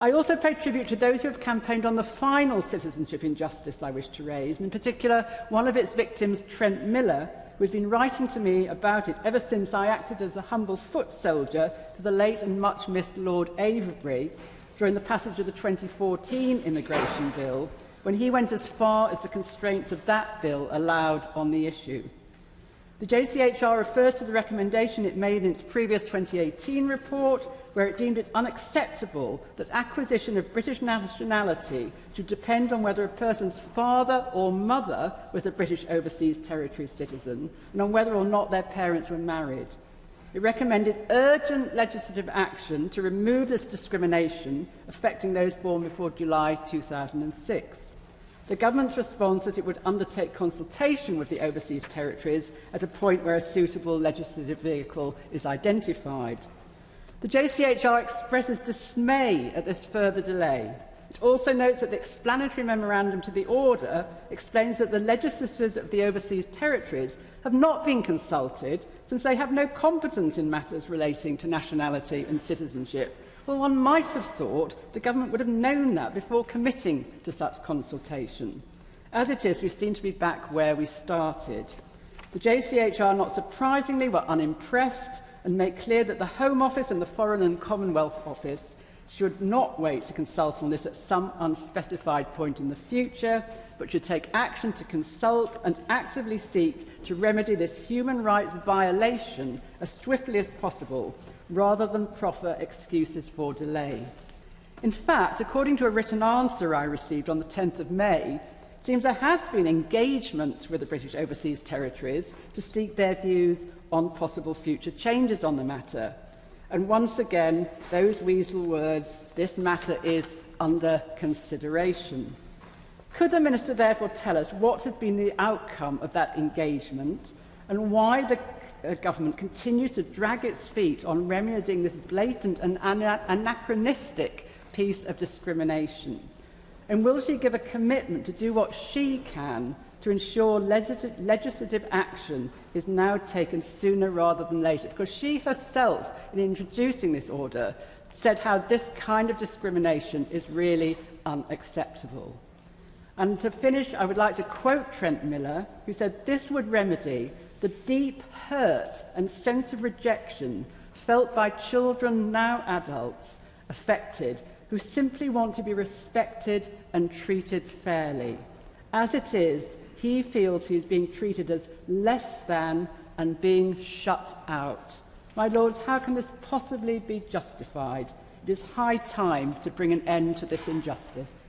I also pay tribute to those who have campaigned on the final citizenship injustice I wish to raise, and in particular one of its victims, Trent Miller, who has been writing to me about it ever since I acted as a humble foot soldier to the late and much missed Lord Avebury during the passage of the 2014 immigration bill, when he went as far as the constraints of that bill allowed on the issue. The JCHR refers to the recommendation it made in its previous 2018 report, where it deemed it unacceptable that acquisition of British nationality should depend on whether a person's father or mother was a British Overseas Territory citizen and on whether or not their parents were married. It recommended urgent legislative action to remove this discrimination affecting those born before July 2006. The government's response that it would undertake consultation with the overseas territories at a point where a suitable legislative vehicle is identified. The JCHR expresses dismay at this further delay. It also notes that the explanatory memorandum to the order explains that the legislators of the overseas territories have not been consulted since they have no competence in matters relating to nationality and citizenship. Well, one might have thought the government would have known that before committing to such consultation. As it is, we seem to be back where we started. The JCHR, not surprisingly, were unimpressed and make clear that the Home Office and the Foreign and Commonwealth Office should not wait to consult on this at some unspecified point in the future, but should take action to consult and actively seek to remedy this human rights violation as swiftly as possible, rather than proffer excuses for delay. In fact, according to a written answer I received on the 10th of May, it seems there has been engagement with the British Overseas Territories to seek their views on possible future changes on the matter. And once again, those weasel words, this matter is under consideration. Could the Minister therefore tell us what has been the outcome of that engagement and why the government continues to drag its feet on remedying this blatant and anachronistic piece of discrimination? And will she give a commitment to do what she can to ensure legislative action is now taken sooner rather than later? Because she herself, in introducing this order, said how this kind of discrimination is really unacceptable. And to finish, I would like to quote Trent Miller, who said this would remedy the deep hurt and sense of rejection felt by children, now adults, affected, who simply want to be respected and treated fairly. As it is, he feels he is being treated as less than and being shut out. My Lords, how can this possibly be justified? It is high time to bring an end to this injustice.